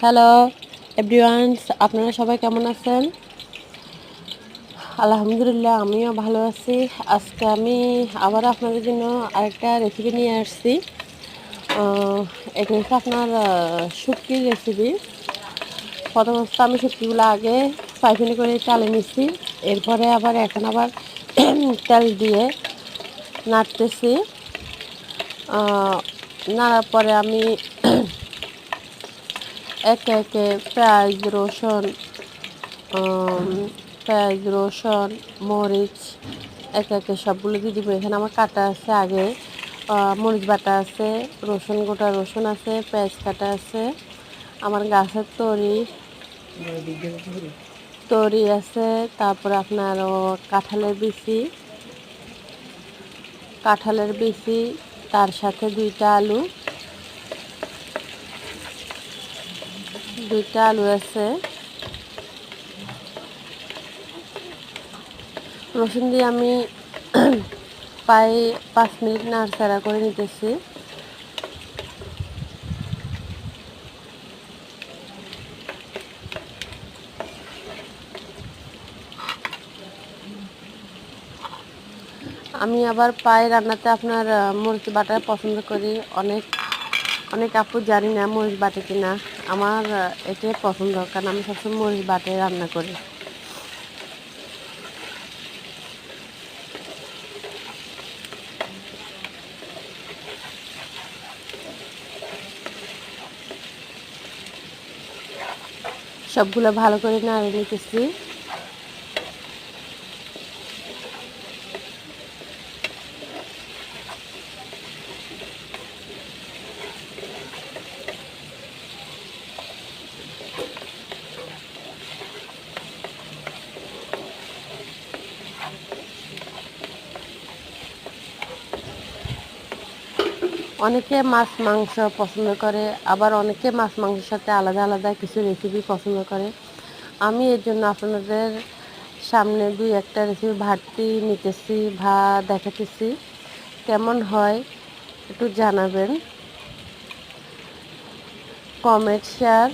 Hello everyone, আপনারা সবাই কেমন আছেন? আলহামদুলিল্লাহ, আমিও ভালো আছি। আজকে আমি আবার আপনাদের জন্য আরেকটা রেসিপি নিয়ে আসছি। এটা হচ্ছে আপনার শুটকির রেসিপি। প্রথমত আমি শুটকিগুলো আগে ফ্রাইপ্যানে করে চালে নিচ্ছি। এরপরে এখন আবার তেল দিয়ে নাড়তেছি। নাড়ার পরে আমি একে একে পেঁয়াজ, রসুন, মরিচ একে একে সবগুলো দিয়ে দিব। এখানে আমার কাটা আছে আগে, মরিচ বাটা আছে, গোটা রসুন আছে, পেঁয়াজ কাটা আছে, আমার গাছের তরি আছে। তারপরে আপনার কাঁঠালের বিচি, তার সাথে দুইটা আলু আছে। রসুন দিয়ে আমি প্রায় 5 মিনিট নাড়াচাড়া করে নিতেছি। আমি আবার রান্নাতে আপনার মরিচ বাটা পছন্দ করি। অনেক অনেক আপু জানি না মরিচ বাটে কিনা। আমার এটাই পছন্দ, কারণ আমি সবসময় মরিচ বাটে রান্না করি। সবগুলো ভালো করে নাড়ে নিতেছি। অনেকে মাছ মাংস পছন্দ করে, আবার অনেকে মাছ মাংসের সাথে আলাদা আলাদা কিছু রেসিপি পছন্দ করে। আমি এর জন্য আপনাদের সামনে একটা রেসিপি নিতেছি, দেখাতেছি। কেমন হয় একটু জানাবেন, কমেন্ট শেয়ার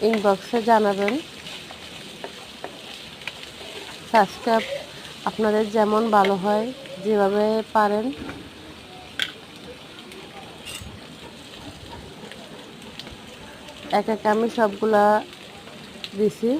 ইনবক্সে জানাবেন। সাবস্ক্রাইব আপনাদের যেমন ভালো হয়, যেভাবে পারেন এক আমি সবগুলা দিছি।